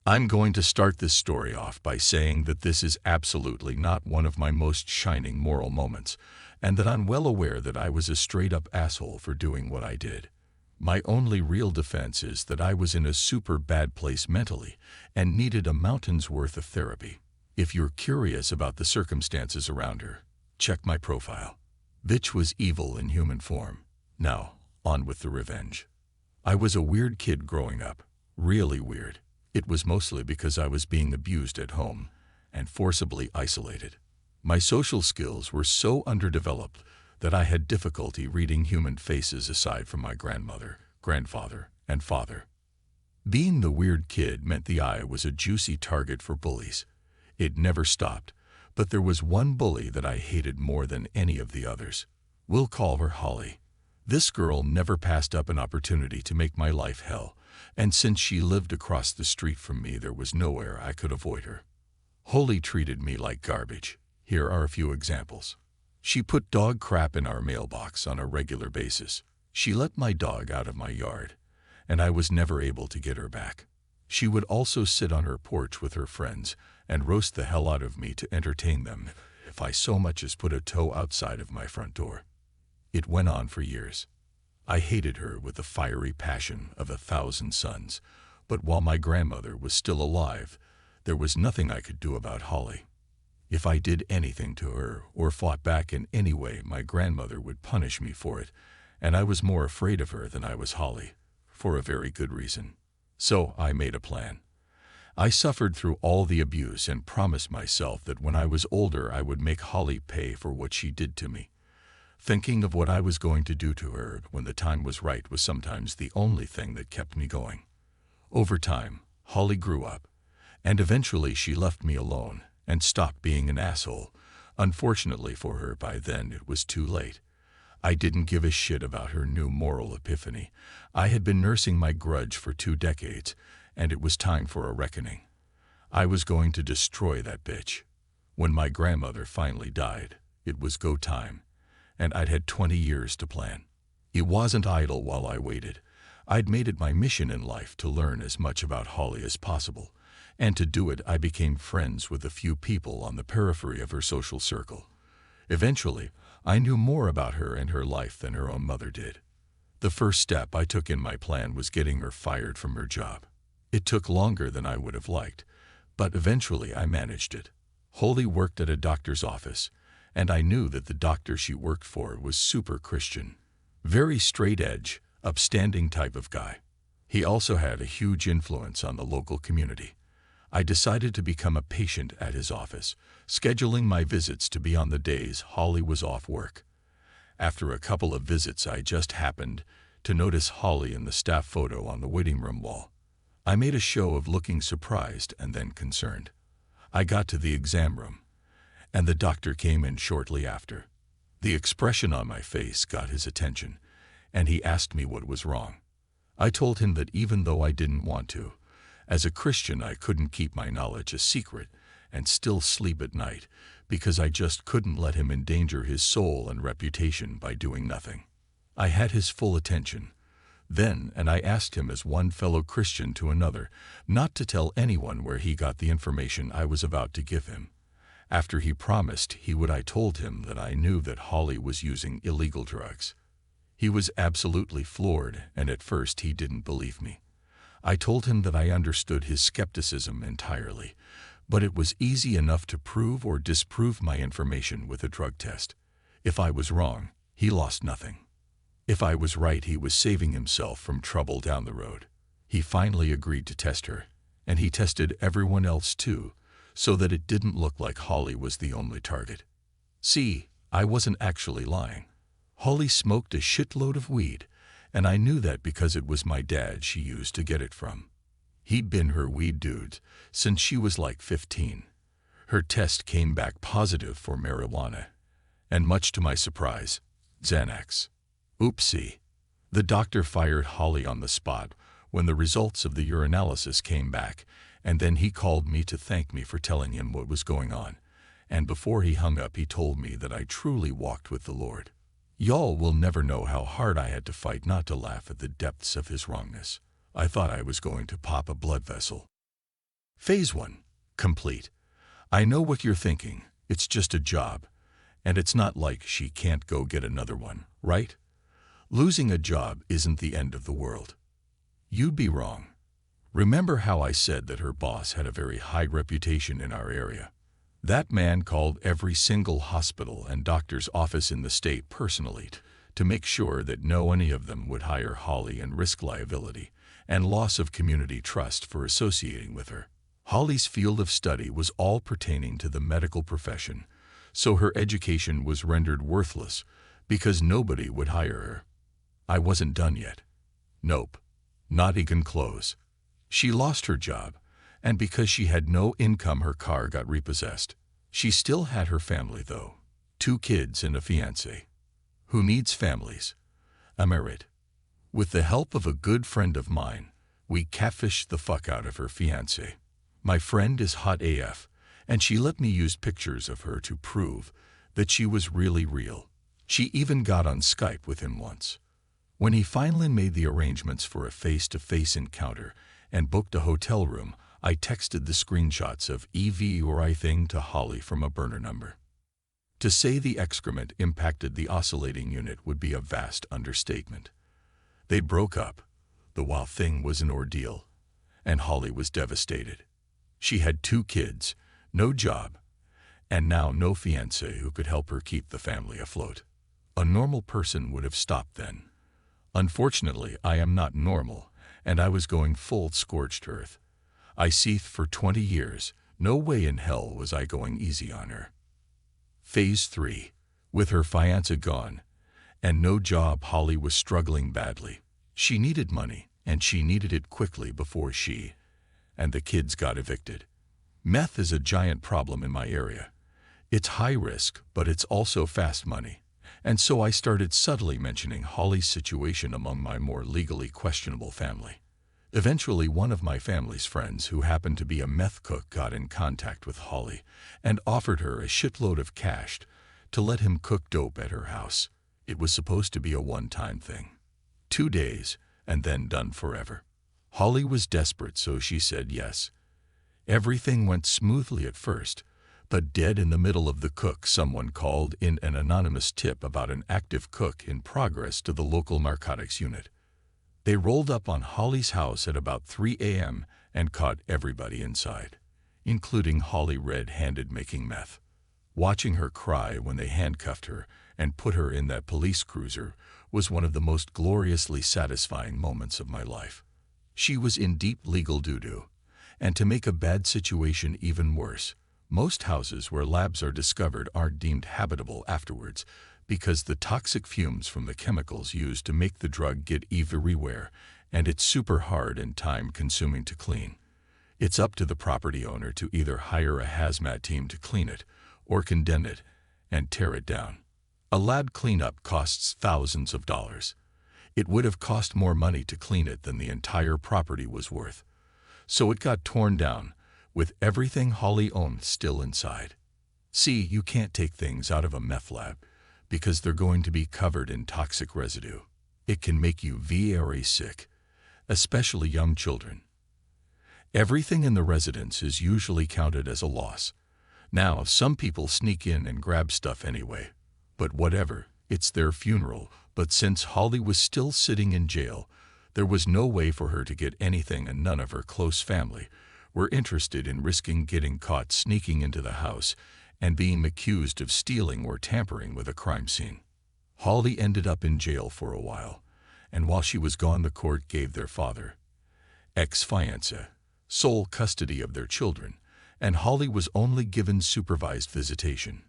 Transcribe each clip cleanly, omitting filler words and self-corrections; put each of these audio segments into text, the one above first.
I'm going to start this story off by saying that this is absolutely not one of my most shining moral moments, and that I'm well aware that I was a straight-up asshole for doing what I did. My only real defense is that I was in a super bad place mentally and needed a mountain's worth of therapy. If you're curious about the circumstances around her, check my profile. Bitch was evil in human form. Now, on with the revenge. I was a weird kid growing up. Really weird. It was mostly because I was being abused at home and forcibly isolated. My social skills were so underdeveloped that I had difficulty reading human faces aside from my grandmother, grandfather, and father. Being the weird kid meant the eye was a juicy target for bullies. It never stopped, but there was one bully that I hated more than any of the others. We'll call her Holly. This girl never passed up an opportunity to make my life hell, and since she lived across the street from me, there was nowhere I could avoid her. Holly treated me like garbage. Here are a few examples. She put dog crap in our mailbox on a regular basis. She let my dog out of my yard, and I was never able to get her back. She would also sit on her porch with her friends and roast the hell out of me to entertain them if I so much as put a toe outside of my front door. It went on for years. I hated her with the fiery passion of 1,000 suns, but while my grandmother was still alive, there was nothing I could do about Holly. If I did anything to her or fought back in any way, my grandmother would punish me for it, and I was more afraid of her than I was Holly, for a very good reason. So I made a plan. I suffered through all the abuse and promised myself that when I was older I would make Holly pay for what she did to me. Thinking of what I was going to do to her when the time was right was sometimes the only thing that kept me going. Over time, Holly grew up, and eventually she left me alone and stopped being an asshole. Unfortunately for her, by then it was too late. I didn't give a shit about her new moral epiphany. I had been nursing my grudge for 2 decades, and it was time for a reckoning. I was going to destroy that bitch. When my grandmother finally died, it was go time, and I'd had 20 years to plan. It wasn't idle while I waited. I'd made it my mission in life to learn as much about Holly as possible, and to do it I became friends with a few people on the periphery of her social circle. Eventually, I knew more about her and her life than her own mother did. The first step I took in my plan was getting her fired from her job. It took longer than I would have liked, but eventually I managed it. Holly worked at a doctor's office, and I knew that the doctor she worked for was super Christian. Very straight-edge, upstanding type of guy. He also had a huge influence on the local community. I decided to become a patient at his office, scheduling my visits to be on the days Holly was off work. After a couple of visits, I just happened to notice Holly in the staff photo on the waiting room wall. I made a show of looking surprised and then concerned. I got to the exam room, and the doctor came in shortly after. The expression on my face got his attention, and he asked me what was wrong. I told him that even though I didn't want to, as a Christian I couldn't keep my knowledge a secret and still sleep at night because I just couldn't let him endanger his soul and reputation by doing nothing. I had his full attention then, and I asked him as one fellow Christian to another not to tell anyone where he got the information I was about to give him. After he promised he would, I told him that I knew that Holly was using illegal drugs. He was absolutely floored, and at first he didn't believe me. I told him that I understood his skepticism entirely, but it was easy enough to prove or disprove my information with a drug test. If I was wrong, he lost nothing. If I was right, he was saving himself from trouble down the road. He finally agreed to test her, and he tested everyone else too, so that it didn't look like Holly was the only target. See, I wasn't actually lying. Holly smoked a shitload of weed, and I knew that because it was my dad she used to get it from. He'd been her weed dude since she was like 15. Her test came back positive for marijuana, and much to my surprise, Xanax. Oopsie. The doctor fired Holly on the spot when the results of the urinalysis came back, and then he called me to thank me for telling him what was going on, and before he hung up he told me that I truly walked with the Lord. Y'all will never know how hard I had to fight not to laugh at the depths of his wrongness. I thought I was going to pop a blood vessel. Phase 1. Complete. I know what you're thinking. It's just a job. And it's not like she can't go get another one, right? Losing a job isn't the end of the world. You'd be wrong. Remember how I said that her boss had a very high reputation in our area? That man called every single hospital and doctor's office in the state personally to make sure that no any of them would hire Holly and risk liability and loss of community trust for associating with her. Holly's field of study was all pertaining to the medical profession, so her education was rendered worthless because nobody would hire her. I wasn't done yet. Nope, not even close. She lost her job, and because she had no income her car got repossessed. She still had her family though, 2 kids and a fiancé. Who needs families? Am I right? With the help of a good friend of mine, we catfished the fuck out of her fiancé. My friend is hot AF, and she let me use pictures of her to prove that she was really real. She even got on Skype with him once. When he finally made the arrangements for a face-to-face encounter and booked a hotel room, I texted the screenshots of EV or I thing to Holly from a burner number. To say the excrement impacted the oscillating unit would be a vast understatement. They broke up. The wild thing was an ordeal, and Holly was devastated. She had 2 kids, no job, and now no fiancé who could help her keep the family afloat. A normal person would have stopped then. Unfortunately, I am not normal, and I was going full scorched earth. I seethed for 20 years. No way in hell was I going easy on her. Phase 3. With her fiancé gone and no job, Holly was struggling badly. She needed money, and she needed it quickly before she and the kids got evicted. Meth is a giant problem in my area. It's high risk, but it's also fast money. And so I started subtly mentioning Holly's situation among my more legally questionable family. Eventually, one of my family's friends, who happened to be a meth cook, got in contact with Holly and offered her a shitload of cash to let him cook dope at her house. It was supposed to be a one-time thing. 2 days, and then done forever. Holly was desperate, so she said yes. Everything went smoothly at first, but dead in the middle of the cook, someone called in an anonymous tip about an active cook in progress to the local narcotics unit. They rolled up on Holly's house at about 3 a.m. and caught everybody inside, including Holly red-handed making meth. Watching her cry when they handcuffed her and put her in that police cruiser was one of the most gloriously satisfying moments of my life. She was in deep legal doo-doo, and to make a bad situation even worse, most houses where labs are discovered aren't deemed habitable afterwards, because the toxic fumes from the chemicals used to make the drug get everywhere, and it's super hard and time-consuming to clean. It's up to the property owner to either hire a hazmat team to clean it, or condemn it and tear it down. A lab cleanup costs thousands of dollars. It would have cost more money to clean it than the entire property was worth. So it got torn down, with everything Holly owned still inside. See, you can't take things out of a meth lab, because they're going to be covered in toxic residue. It can make you very sick, especially young children. Everything in the residence is usually counted as a loss. Now, some people sneak in and grab stuff anyway, but whatever, it's their funeral. But since Holly was still sitting in jail, there was no way for her to get anything, and none of her close family were interested in risking getting caught sneaking into the house and being accused of stealing or tampering with a crime scene. Holly ended up in jail for a while, and while she was gone, the court gave their father, ex-fiancé, sole custody of their children, and Holly was only given supervised visitation.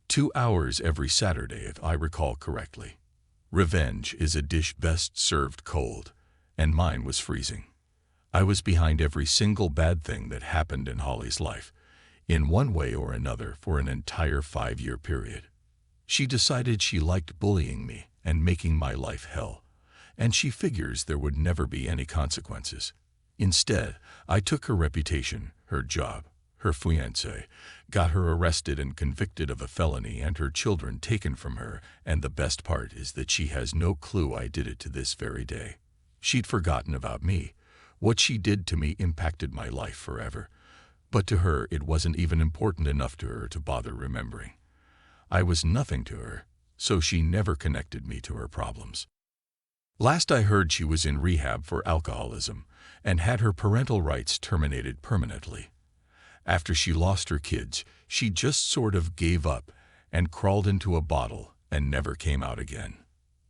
2 hours every Saturday, if I recall correctly. Revenge is a dish best served cold, and mine was freezing. I was behind every single bad thing that happened in Holly's life, in one way or another, for an entire 5-year period. She decided she liked bullying me and making my life hell, and she figures there would never be any consequences. Instead, I took her reputation, her job, her fiancé, got her arrested and convicted of a felony, and her children taken from her, and the best part is that she has no clue I did it to this very day. She'd forgotten about me. What she did to me impacted my life forever, But to her, it wasn't even important enough to her to bother remembering. I was nothing to her, so she never connected me to her problems. Last I heard, she was in rehab for alcoholism and had her parental rights terminated permanently. After she lost her kids, she just sort of gave up and crawled into a bottle and never came out again.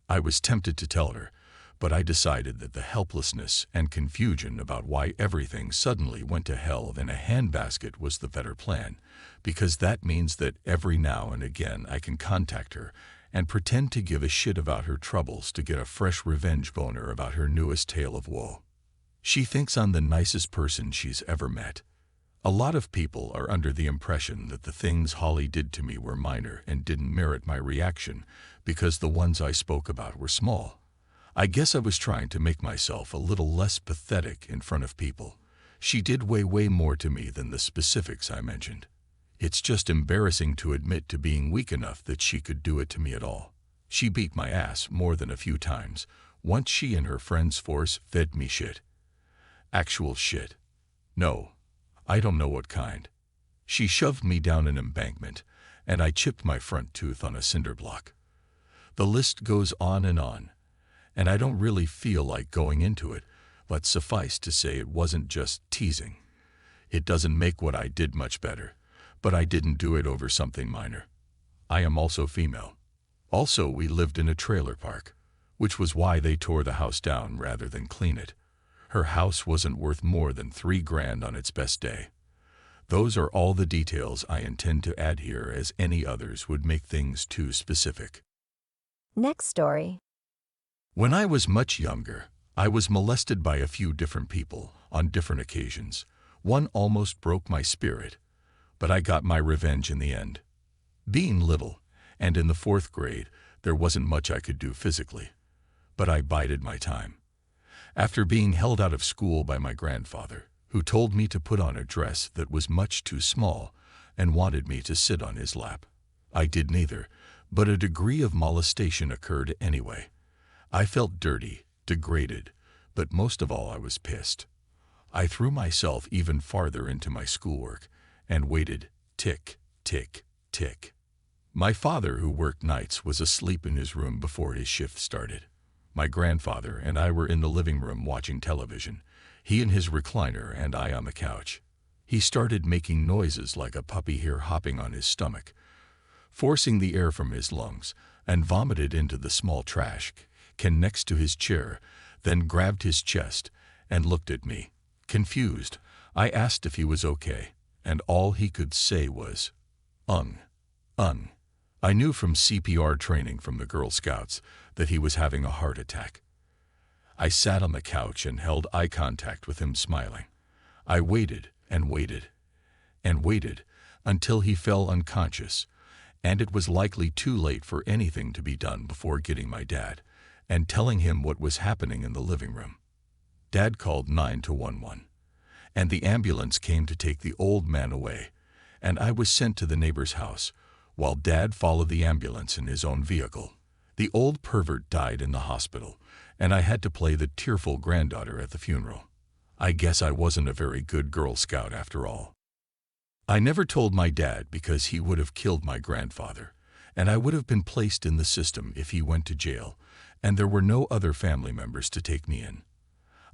I was tempted to tell her, but I decided that the helplessness and confusion about why everything suddenly went to hell in a handbasket was the better plan, because that means that every now and again I can contact her and pretend to give a shit about her troubles to get a fresh revenge boner about her newest tale of woe. She thinks I'm the nicest person she's ever met. A lot of people are under the impression that the things Holly did to me were minor and didn't merit my reaction because the ones I spoke about were small. I guess I was trying to make myself a little less pathetic in front of people. She did way more to me than the specifics I mentioned. It's just embarrassing to admit to being weak enough that she could do it to me at all. She beat my ass more than a few times. Once she and her friends' force fed me shit. Actual shit. No, I don't know what kind. She shoved me down an embankment, and I chipped my front tooth on a cinder block. The list goes on, and I don't really feel like going into it, but suffice to say it wasn't just teasing. It doesn't make what I did much better, but I didn't do it over something minor. I am also female. Also, we lived in a trailer park, which was why they tore the house down rather than clean it. Her house wasn't worth more than $3,000 on its best day. Those are all the details I intend to add here, as any others would make things too specific. Next story. When I was much younger, I was molested by a few different people on different occasions. One almost broke my spirit, but I got my revenge in the end. Being little, and in the 4th grade, there wasn't much I could do physically, but I bided my time. After being held out of school by my grandfather, who told me to put on a dress that was much too small and wanted me to sit on his lap, I did neither, but a degree of molestation occurred anyway. I felt dirty, degraded, but most of all I was pissed. I threw myself even farther into my schoolwork and waited, tick, tick, tick. My father, who worked nights, was asleep in his room before his shift started. My grandfather and I were in the living room watching television, he in his recliner and I on the couch. He started making noises like a puppy hair hopping on his stomach, forcing the air from his lungs, and vomited into the small trash can next to his chair, then grabbed his chest and looked at me. Confused, I asked if he was okay, and all he could say was, "Ung." I knew from CPR training from the Girl Scouts that he was having a heart attack. I sat on the couch and held eye contact with him, smiling. I waited and waited and waited until he fell unconscious, and it was likely too late for anything to be done before getting my dad and telling him what was happening in the living room. Dad called 911, and the ambulance came to take the old man away, and I was sent to the neighbor's house, while Dad followed the ambulance in his own vehicle. The old pervert died in the hospital, and I had to play the tearful granddaughter at the funeral. I guess I wasn't a very good Girl Scout after all. I never told my dad because he would have killed my grandfather, and I would have been placed in the system if he went to jail, and there were no other family members to take me in.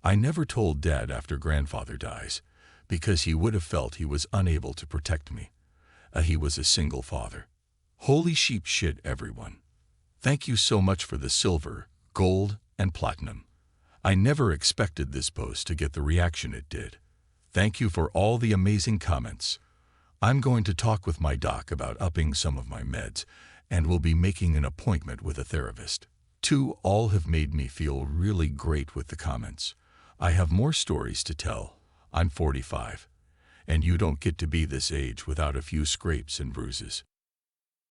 I never told Dad after grandfather dies, because he would have felt he was unable to protect me. He was a single father. Holy sheep shit, everyone. Thank you so much for the silver, gold, and platinum. I never expected this post to get the reaction it did. Thank you for all the amazing comments. I'm going to talk with my doc about upping some of my meds, and will be making an appointment with a therapist. All have made me feel really great with the comments. I have more stories to tell. I'm 45, and you don't get to be this age without a few scrapes and bruises.